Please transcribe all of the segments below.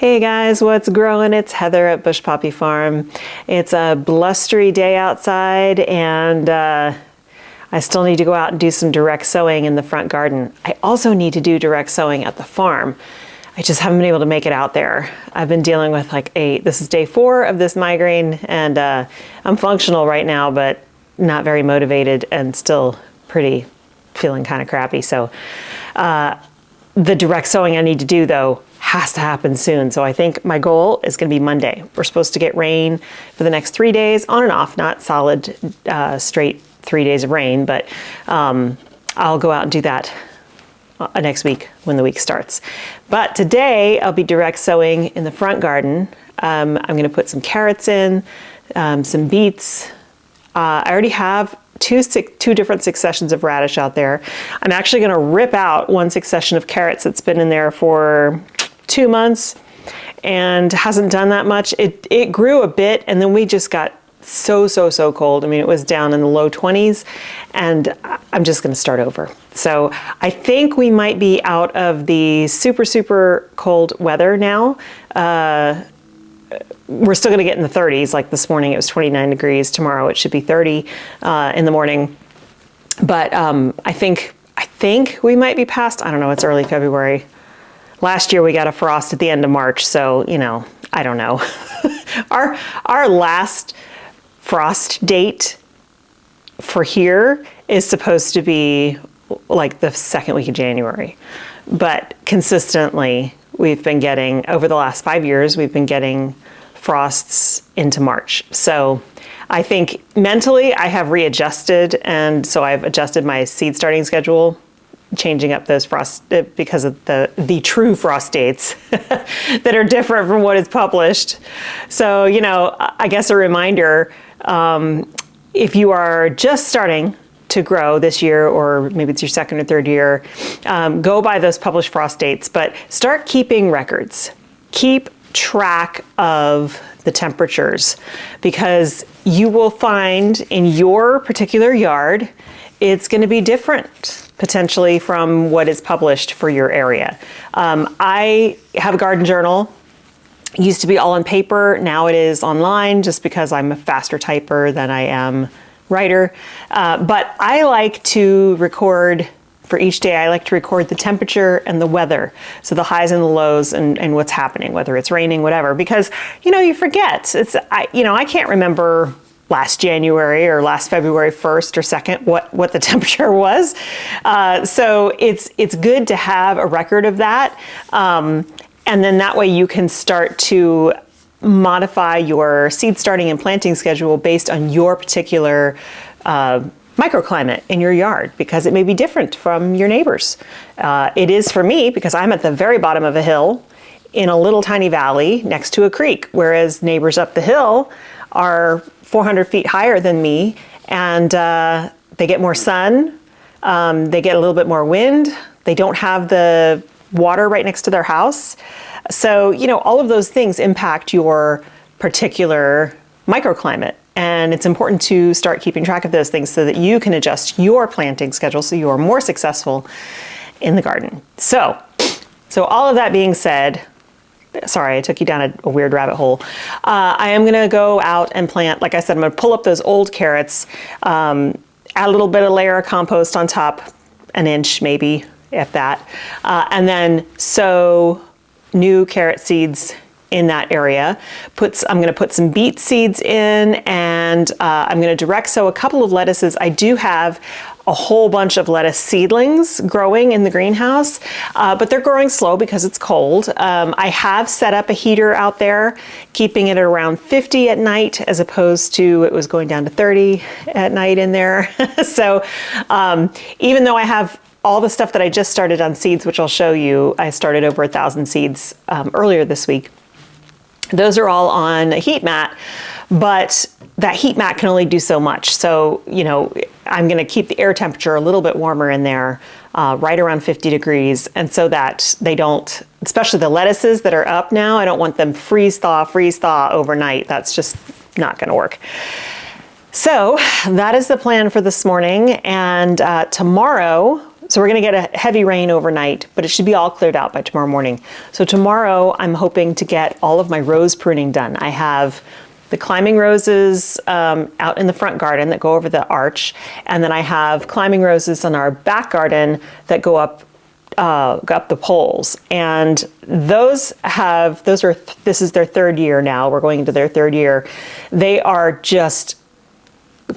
Hey guys, what's growing? It's Heather at Bush Poppy Farm. It's a blustery day outside and I still need to go out and do some direct sowing in the front garden. I also need to do direct sowing at the farm. I just haven't been able to make it out there. I've been dealing with this is day 4 of this migraine and I'm functional right now, but not very motivated and still feeling kind of crappy. So the direct sowing I need to do though has to happen soon. So I think my goal is going to be Monday. We're supposed to get rain for the next 3 days, on and off, not solid, straight 3 days of rain, but I'll go out and do that next week when the week starts. But today I'll be direct sowing in the front garden. I'm going to put some carrots in, some beets. I already have two different successions of radish out there. I'm actually going to rip out one succession of carrots that's been in there for 2 months and hasn't done that much. It grew a bit and then we just got so cold. I mean, it was down in the low 20s and I'm just going to start over. So I think we might be out of the super cold weather now. We're still going to get in the 30s. Like this morning, it was 29 degrees. Tomorrow, it should be 30 in the morning. But I think we might be past. I don't know. It's early February. Last year we got a frost at the end of March, so I don't know. Our last frost date for here is supposed to be like the second week of January, but consistently we've been getting, over the last 5 years, we've been getting frosts into March. So I think mentally I have readjusted, and so I've adjusted my seed starting schedule, changing up those frost because of the true frost dates that are different from what is published. So, I guess a reminder, if you are just starting to grow this year, or maybe it's your second or third year, go by those published frost dates, but start keeping records. Keep track of the temperatures, because you will find in your particular yard, it's going to be different potentially from what is published for your area. I have a garden journal. It used to be all on paper. Now it is online, just because I'm a faster typer than I am writer. But I like to record for each day. I like to record the temperature and the weather. So the highs and the lows and what's happening, whether it's raining, whatever, because, you forget. I can't remember last January or last February 1st or 2nd what the temperature was. So it's good to have a record of that. And then that way you can start to modify your seed starting and planting schedule based on your particular microclimate in your yard, because it may be different from your neighbors. It is for me, because I'm at the very bottom of a hill in a little tiny valley next to a creek, whereas neighbors up the hill are 400 feet higher than me, and they get more sun, they get a little bit more wind, they don't have the water right next to their house. So, all of those things impact your particular microclimate. And it's important to start keeping track of those things so that you can adjust your planting schedule so you are more successful in the garden. So all of that being said, sorry, I took you down a weird rabbit hole. I am going to go out and plant, like I said, I'm going to pull up those old carrots, add a little bit of layer of compost on top, an inch maybe, if that, and then sow new carrot seeds in that area. I'm going to put some beet seeds in, and I'm going to direct sow a couple of lettuces. I do have a whole bunch of lettuce seedlings growing in the greenhouse, but they're growing slow because it's cold. I have set up a heater out there, keeping it at around 50 at night, as opposed to it was going down to 30 at night in there. So even though I have all the stuff that I just started on seeds, which I'll show you, I started over 1,000 seeds earlier this week. Those are all on a heat mat, but that heat mat can only do so much. So, I'm going to keep the air temperature a little bit warmer in there, right around 50 degrees. And so that they don't, especially the lettuces that are up now, I don't want them freeze thaw overnight. That's just not going to work. So that is the plan for this morning. And tomorrow So we're going to get a heavy rain overnight, but it should be all cleared out by tomorrow morning. So tomorrow I'm hoping to get all of my rose pruning done. I have the climbing roses out in the front garden that go over the arch, and then I have climbing roses in our back garden that go up the poles. And this is their third year now. We're going into their third year. They are just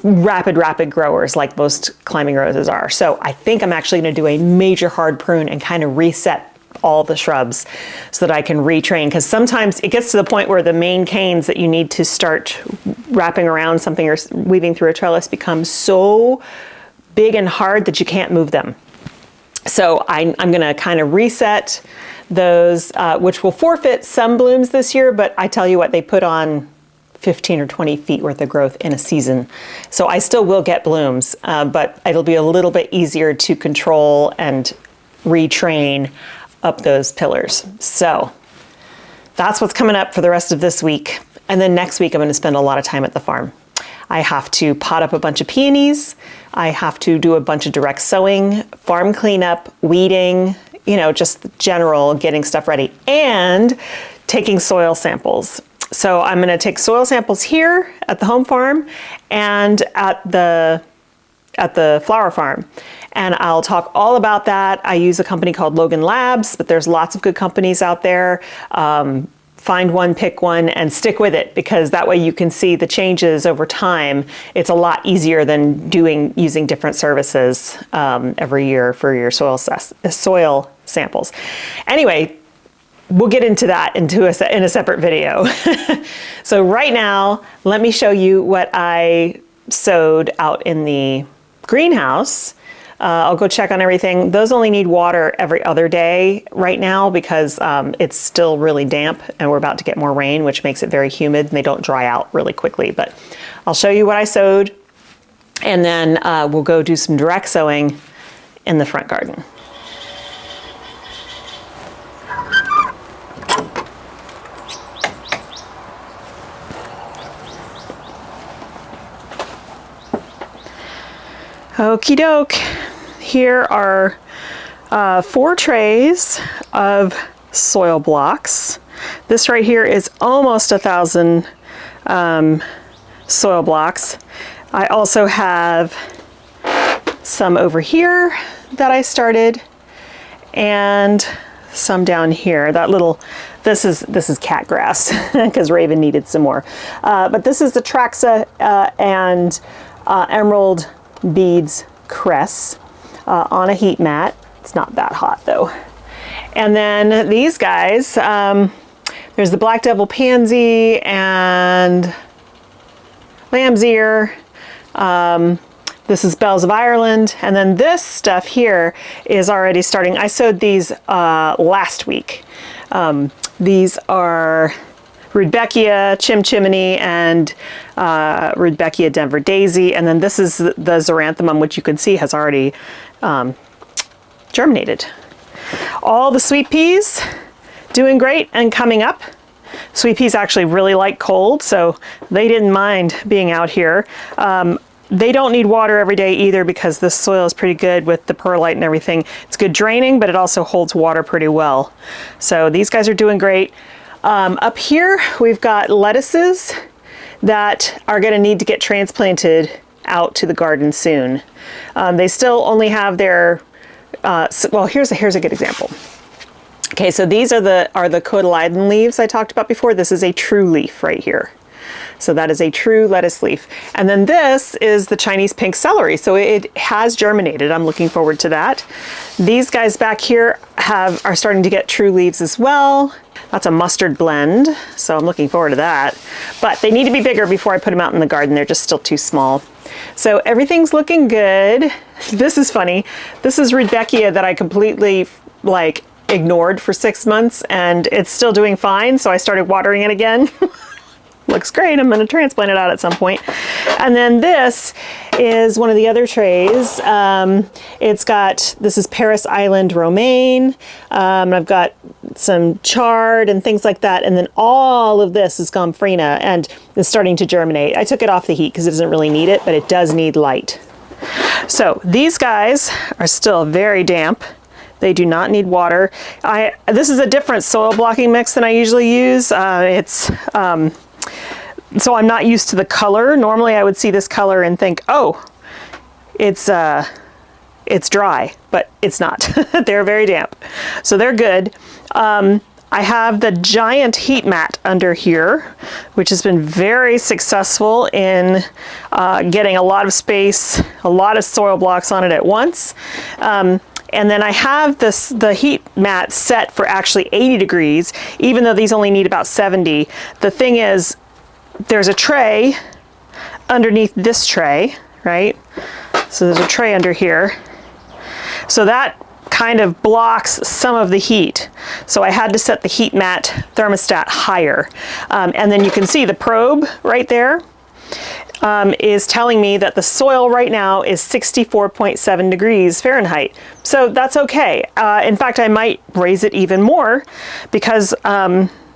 rapid growers like most climbing roses are. So I think I'm actually going to do a major hard prune and kind of reset all the shrubs so that I can retrain, because sometimes it gets to the point where the main canes that you need to start wrapping around something or weaving through a trellis become so big and hard that you can't move them. So I'm going to kind of reset those, which will forfeit some blooms this year, but I tell you what, they put on 15 or 20 feet worth of growth in a season. So I still will get blooms, but it'll be a little bit easier to control and retrain up those pillars. So that's what's coming up for the rest of this week. And then next week, I'm going to spend a lot of time at the farm. I have to pot up a bunch of peonies. I have to do a bunch of direct sowing, farm cleanup, weeding, just general getting stuff ready, and taking soil samples. So I'm going to take soil samples here at the home farm and at the flower farm. And I'll talk all about that. I use a company called Logan Labs, but there's lots of good companies out there. Find one, pick one, and stick with it, because that way you can see the changes over time. It's a lot easier than using different services every year for your soil samples. Anyway, we'll get into that in a separate video. So right now, let me show you what I sowed out in the greenhouse. I'll go check on everything. Those only need water every other day right now because it's still really damp and we're about to get more rain, which makes it very humid and they don't dry out really quickly. But I'll show you what I sowed, and then we'll go do some direct sowing in the front garden. Okie doke. Here are 4 trays of soil blocks. This right here is almost 1,000 soil blocks. I also have some over here that I started, and some down here. This is cat grass because Raven needed some more. But this is the Traxa and Emerald Beads cress on a heat mat. It's not that hot though. And then these guys, there's the Black Devil Pansy and Lamb's Ear. This is Bells of Ireland. And then this stuff here is already starting. I sowed these last week. These are Rudbeckia Chimchimney and Rudbeckia Denver Daisy. And then this is the Xeranthemum, which you can see has already germinated. All the sweet peas doing great and coming up. Sweet peas actually really like cold, so they didn't mind being out here. They don't need water every day either because this soil is pretty good with the perlite and everything. It's good draining, but it also holds water pretty well. So these guys are doing great. Up here, we've got lettuces that are going to need to get transplanted out to the garden soon. They still only have their, well, here's a good example. Okay, so these are the cotyledon leaves I talked about before. This is a true leaf right here. So that is a true lettuce leaf. And then this is the Chinese pink celery. So it has germinated. I'm looking forward to that. These guys back here are starting to get true leaves as well. That's a mustard blend. So I'm looking forward to that. But they need to be bigger before I put them out in the garden. They're just still too small. So everything's looking good. This is funny. This is Rudbeckia that I completely ignored for 6 months, and it's still doing fine. So I started watering it again. Looks great. I'm going to transplant it out at some point. And then this is one of the other trays. This is Paris Island romaine. I've got some chard and things like that. And then all of this is gomphrena and is starting to germinate. I took it off the heat because it doesn't really need it, but it does need light. So these guys are still very damp. They do not need water. This is a different soil blocking mix than I usually use. So I'm not used to the color. Normally I would see this color and think, oh, it's dry, but it's not. They're very damp. So they're good. I have the giant heat mat under here, which has been very successful in getting a lot of space, a lot of soil blocks on it at once. And then I have the heat mat set for actually 80 degrees, even though these only need about 70. The thing is, there's a tray underneath this tray, right? So there's a tray under here. So that kind of blocks some of the heat. So I had to set the heat mat thermostat higher. And then you can see the probe right there is telling me that the soil right now is 64.7 degrees Fahrenheit. So that's okay. In fact, I might raise it even more because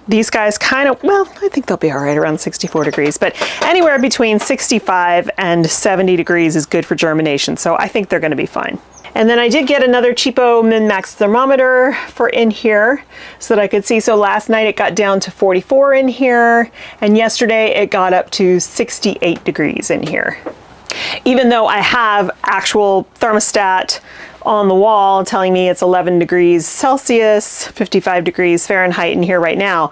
these guys kind of, well, I think they'll be all right around 64 degrees, but anywhere between 65 and 70 degrees is good for germination. So I think they're going to be fine. And then I did get another cheapo Min-Max thermometer for in here so that I could see. So last night it got down to 44 in here, and yesterday it got up to 68 degrees in here. Even though I have actual thermostat on the wall telling me it's 11 degrees Celsius, 55 degrees Fahrenheit in here right now,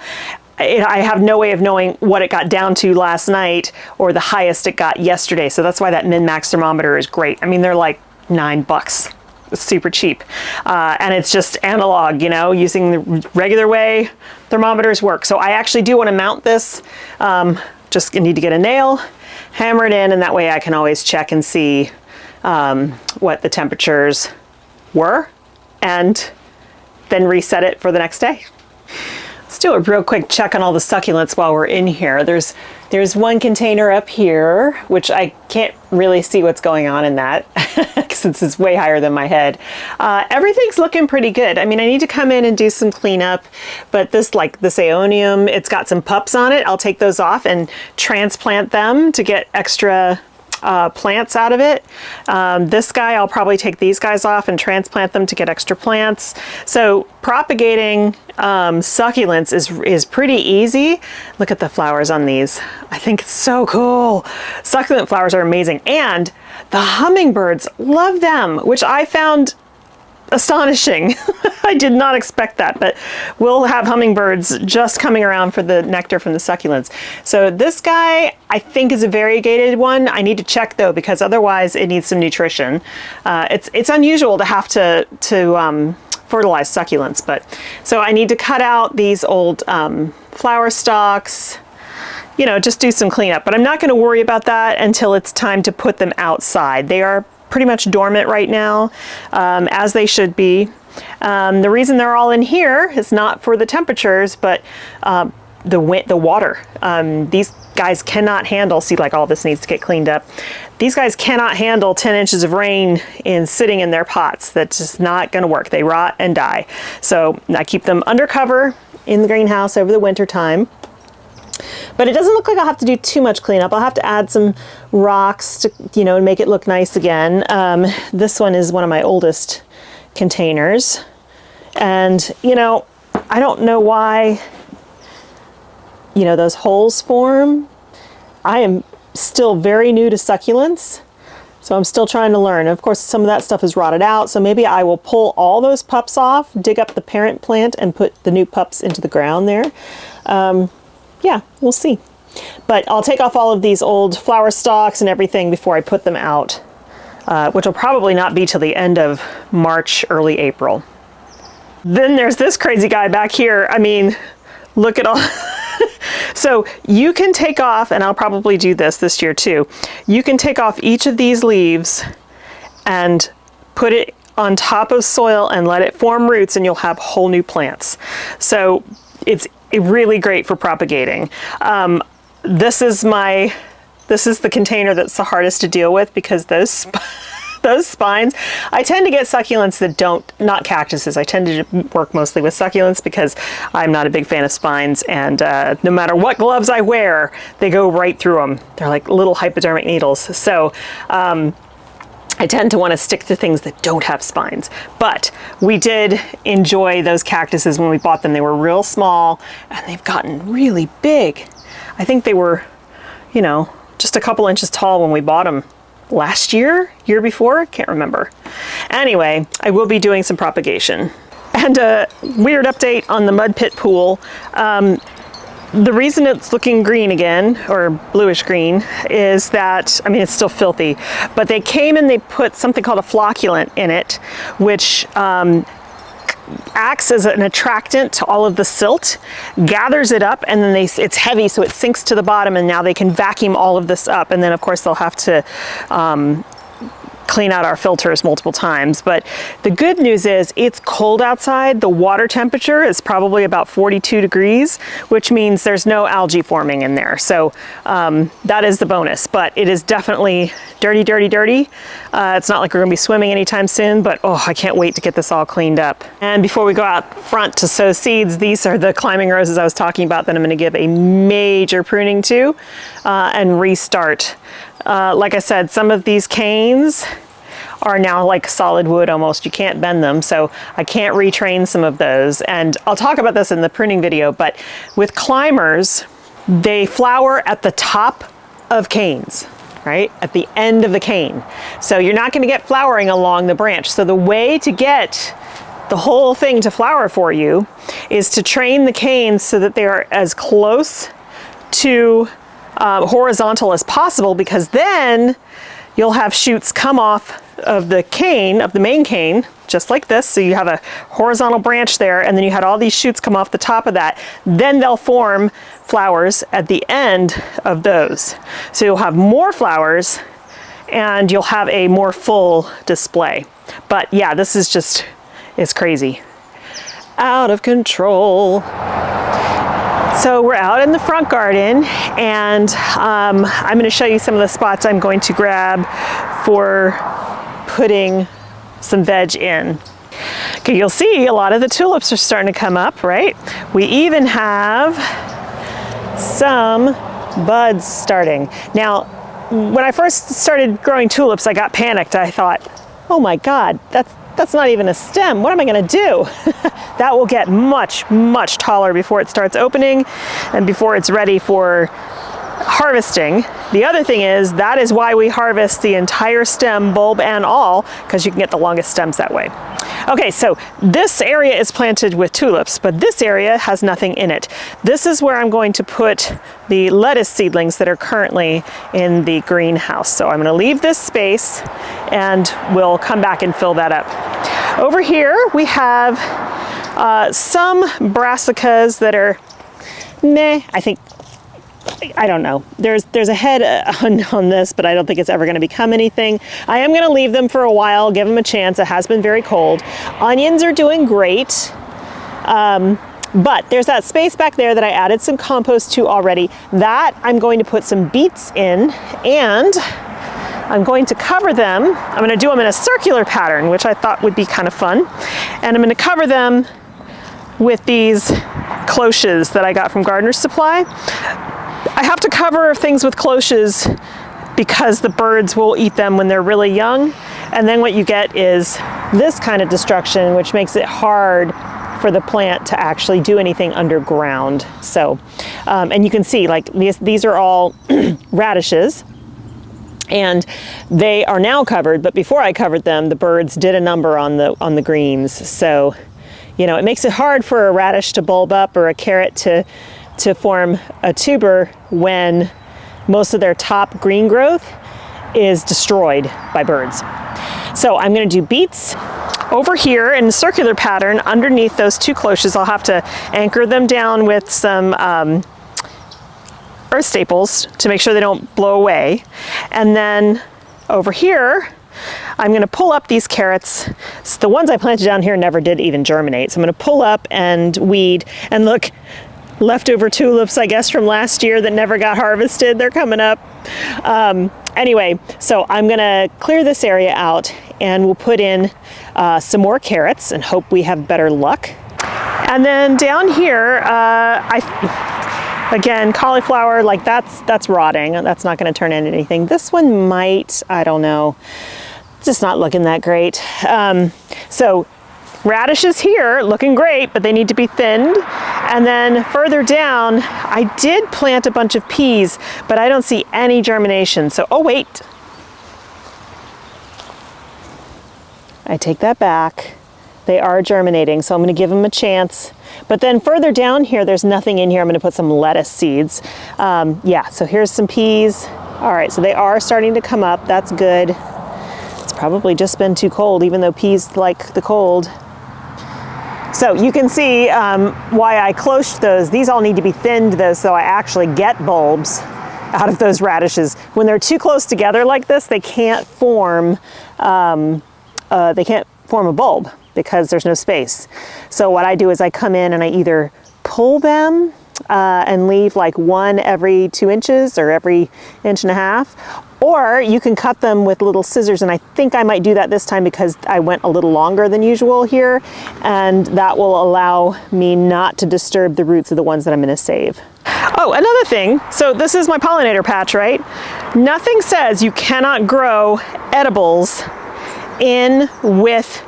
I have no way of knowing what it got down to last night or the highest it got yesterday. So that's why that Min-Max thermometer is great. I mean, they're like $9. It's super cheap. And it's just analog, you know, using the regular way thermometers work. So I actually do want to mount this. Just need to get a nail, hammer it in, and that way I can always check and see what the temperatures were and then reset it for the next day. Let's do a real quick check on all the succulents while we're in here. There's one container up here, which I can't really see what's going on in that since it's way higher than my head. Everything's looking pretty good. I mean, I need to come in and do some cleanup, but this Aeonium, it's got some pups on it. I'll take those off and transplant them to get extra plants out of it. This guy, I'll probably take these guys off and transplant them to get extra plants. So propagating succulents is pretty easy. Look at the flowers on these. I think it's so cool. Succulent flowers are amazing. And the hummingbirds love them, which I found astonishing. I did not expect that, but we'll have hummingbirds just coming around for the nectar from the succulents. So this guy, I think, is a variegated one. I need to check though, because otherwise it needs some nutrition. It's unusual to have to fertilize succulents, but so I need to cut out these old flower stalks, you know, just do some cleanup, but I'm not going to worry about that until it's time to put them outside. They are pretty much dormant right now, as they should be. The reason they're all in here is not for the temperatures, but the water. These guys cannot handle, see, like all this needs to get cleaned up. These guys cannot handle 10 inches of rain sitting in their pots. That's just not going to work. They rot and die. So I keep them under cover in the greenhouse over the winter time. But it doesn't look like I'll have to do too much cleanup. I'll have to add some rocks to, you know, make it look nice again. This one is one of my oldest containers. And, you know, I don't know why, you know, those holes form. I am still very new to succulents, so I'm still trying to learn. Of course, some of that stuff is rotted out, so maybe I will pull all those pups off, dig up the parent plant, and put the new pups into the ground there. Yeah, we'll see. But I'll take off all of these old flower stalks and everything before I put them out, which will probably not be till the end of March, early April. Then there's this crazy guy back here. I mean, look at all. So you can take off, and I'll probably do this year too. You can take off each of these leaves and put it on top of soil and let it form roots, and you'll have whole new plants. So it's really great for propagating. This is the container that's the hardest to deal with because those spines, I tend to get succulents that not cactuses. I tend to work mostly with succulents because I'm not a big fan of spines, and no matter what gloves I wear, they go right through them. They're like little hypodermic needles. So I tend to want to stick to things that don't have spines, but we did enjoy those cactuses when we bought them. They were real small and they've gotten really big. I think they were, you know, just a couple inches tall when we bought them last year, year before, can't remember. Anyway, I will be doing some propagation. And a weird update on the mud pit pool. The reason it's looking green again, or bluish green, is that, I mean, it's still filthy, but they came and they put something called a flocculant in it, which acts as an attractant to all of the silt, gathers it up, and then it's heavy, so it sinks to the bottom, and now they can vacuum all of this up. And then of course they'll have to clean out our filters multiple times. But the good news is it's cold outside. The water temperature is probably about 42 degrees, which means there's no algae forming in there. So that is the bonus, but it is definitely dirty, dirty, dirty. It's not like we're gonna be swimming anytime soon, but oh, I can't wait to get this all cleaned up. And before we go out front to sow seeds, these are the climbing roses I was talking about that I'm gonna give a major pruning to and restart. Like I said, some of these canes are now like solid wood almost. You can't bend them, so I can't retrain some of those. And I'll talk about this in the pruning video, but with climbers, they flower at the top of canes, right? At the end of the cane. So you're not gonna get flowering along the branch. So the way to get the whole thing to flower for you is to train the canes so that they are as close to horizontal as possible, because then you'll have shoots come off of the cane, of the main cane, just like this. So you have a horizontal branch there, and then you had all these shoots come off the top of that. Then they'll form flowers at the end of those. So you'll have more flowers and you'll have a more full display. But yeah, this is just, it's crazy. Out of control. So we're out in the front garden, and I'm going to show you some of the spots I'm going to grab for putting some veg in. Okay, you'll see a lot of the tulips are starting to come up, right? We even have some buds starting. Now, when I first started growing tulips, I got panicked. I thought, oh my God, that's not even a stem. What am I gonna do? That will get much, much taller before it starts opening and before it's ready for harvesting. The other thing is, that is why we harvest the entire stem, bulb and all, because you can get the longest stems that way. Okay, so this area is planted with tulips, but this area has nothing in it. This is where I'm going to put the lettuce seedlings that are currently in the greenhouse. So I'm going to leave this space and we'll come back and fill that up. Over here we have some brassicas that are meh, I don't know. There's a head on this, but I don't think it's ever going to become anything. I am going to leave them for a while, give them a chance. It has been very cold. Onions are doing great. But there's that space back there that I added some compost to already. That I'm going to put some beets in, and I'm going to cover them. I'm going to do them in a circular pattern, which I thought would be kind of fun. And I'm going to cover them with these cloches that I got from Gardener's Supply. I have to cover things with cloches because the birds will eat them when they're really young. And then what you get is this kind of destruction, which makes it hard for the plant to actually do anything underground. So, and you can see like these are all radishes, and they are now covered, but before I covered them, the birds did a number on the greens. So, you know, it makes it hard for a radish to bulb up or a carrot to form a tuber when most of their top green growth is destroyed by birds. So I'm going to do beets over here in a circular pattern underneath those two cloches. I'll have to anchor them down with some earth staples to make sure they don't blow away. And then over here, I'm going to pull up these carrots. So the ones I planted down here never did even germinate. So I'm going to pull up and weed, and look, leftover tulips, I guess, from last year that never got harvested. They're coming up. Anyway, so I'm gonna clear this area out, and we'll put in some more carrots and hope we have better luck. And then down here, again, cauliflower, like that's rotting. That's not gonna turn into anything. This one might, I don't know. just not looking that great. So radishes here, looking great, but they need to be thinned. And then further down, I did plant a bunch of peas, but I don't see any germination. So, oh wait. I take that back. They are germinating, so I'm gonna give them a chance. But then further down here, there's nothing in here. I'm gonna put some lettuce seeds. Yeah, so here's some peas. All right, so they are starting to come up. That's good. It's probably just been too cold, even though peas like the cold. So you can see why I cloached those. These all need to be thinned though, so I actually get bulbs out of those radishes. When they're too close together like this, they can't form a bulb because there's no space. So what I do is I come in and I either pull them and leave like one every 2 inches or every 1.5 inches, or you can cut them with little scissors, and I think I might do that this time because I went a little longer than usual here, and that will allow me not to disturb the roots of the ones that I'm gonna save. Oh, another thing, so this is my pollinator patch, right? Nothing says you cannot grow edibles in with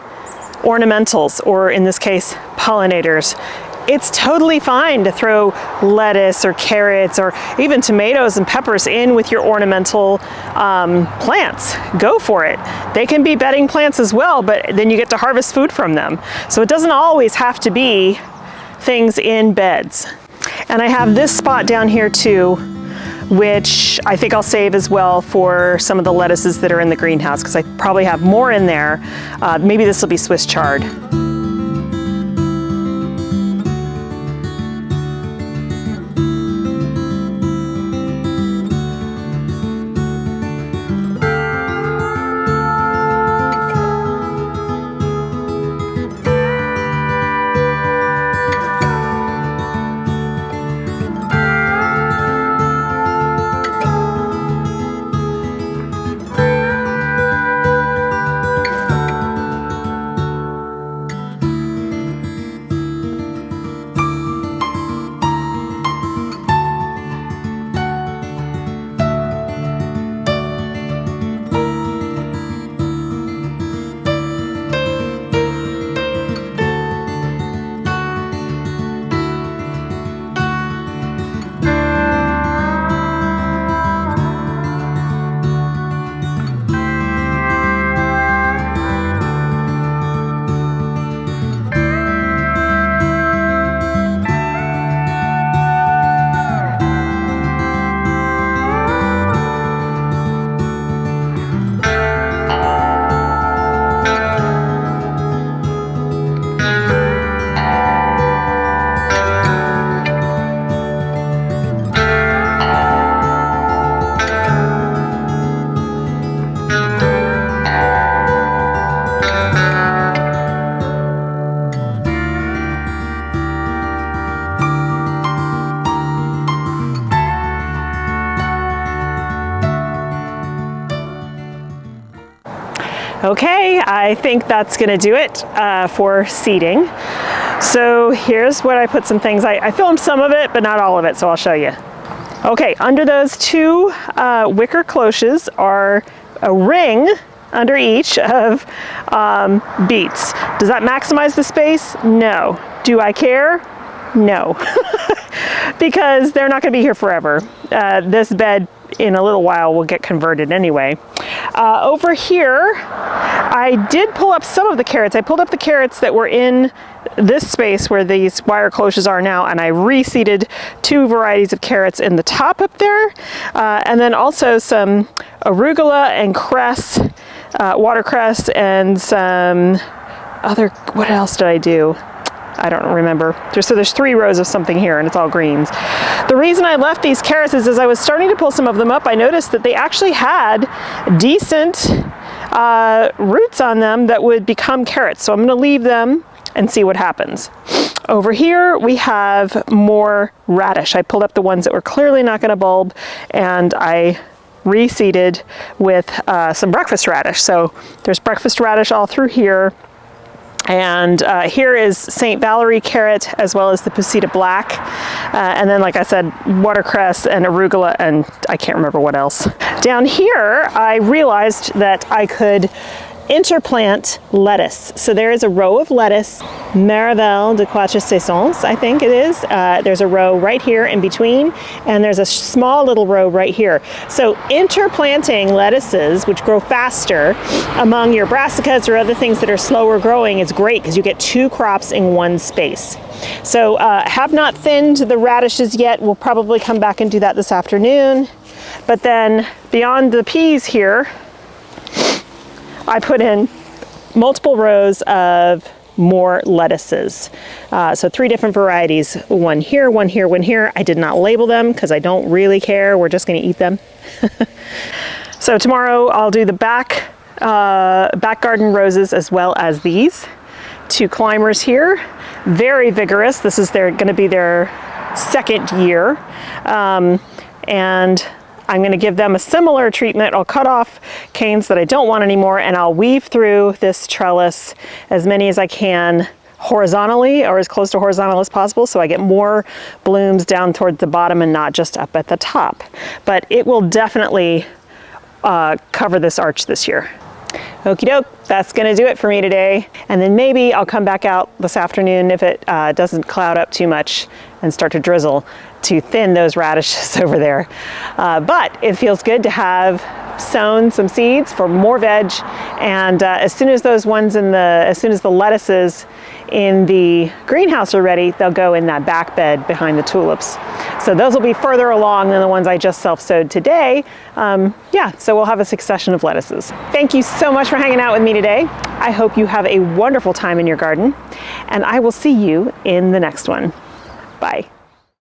ornamentals, or in this case, pollinators. It's totally fine to throw lettuce or carrots or even tomatoes and peppers in with your ornamental plants. Go for it. They can be bedding plants as well, but then you get to harvest food from them. So it doesn't always have to be things in beds. And I have this spot down here too, which I think I'll save as well for some of the lettuces that are in the greenhouse, because I probably have more in there. Maybe this will be Swiss chard. Okay, I think that's gonna do it for seeding. So here's what I put some things, I filmed some of it, but not all of it, so I'll show you. Okay, under those two wicker cloches are a ring under each of beets. Does that maximize the space? No. Do I care? No. Because they're not gonna be here forever. This bed in a little while will get converted anyway. Over here, I did pull up some of the carrots. I pulled up the carrots that were in this space where these wire cloches are now, and I reseeded 2 varieties of carrots in the top up there, and then also some arugula and cress, watercress, and some other, what else did I do? I don't remember. So there's 3 rows of something here, and it's all greens. The reason I left these carrots is as I was starting to pull some of them up, I noticed that they actually had decent roots on them that would become carrots. So I'm gonna leave them and see what happens. Over here, we have more radish. I pulled up the ones that were clearly not gonna bulb, and I reseeded with some breakfast radish. So there's breakfast radish all through here. And here is St. Valerie carrot, as well as the Pusita black. And then, like I said, watercress and arugula, and I can't remember what else. Down here, I realized that I could interplant lettuce. So there is a row of lettuce, Meravelle de Quatre Saisons, I think it is. There's a row right here in between, and there's a small little row right here. So interplanting lettuces, which grow faster, among your brassicas or other things that are slower growing is great because you get 2 crops in one space. So have not thinned the radishes yet. We'll probably come back and do that this afternoon. But then beyond the peas here, I put in multiple rows of more lettuces. So 3 different varieties, one here, one here, one here. I did not label them because I don't really care. We're just gonna eat them. So tomorrow I'll do the back garden roses as well as these 2 climbers here. Very vigorous. This is gonna be their 2nd year. And I'm going to give them a similar treatment. I'll cut off canes that I don't want anymore, and I'll weave through this trellis as many as I can horizontally, or as close to horizontal as possible, so I get more blooms down towards the bottom and not just up at the top. But it will definitely cover this arch this year. Okie doke, that's gonna do it for me today. And then maybe I'll come back out this afternoon if it doesn't cloud up too much and start to drizzle to thin those radishes over there. But it feels good to have sown some seeds for more veg. And as soon as the lettuces in the greenhouse are ready, they'll go in that back bed behind the tulips. So those will be further along than the ones I just self-sowed today. Yeah, so we'll have a succession of lettuces. Thank you so much for hanging out with me today. I hope you have a wonderful time in your garden, and I will see you in the next one. Bye.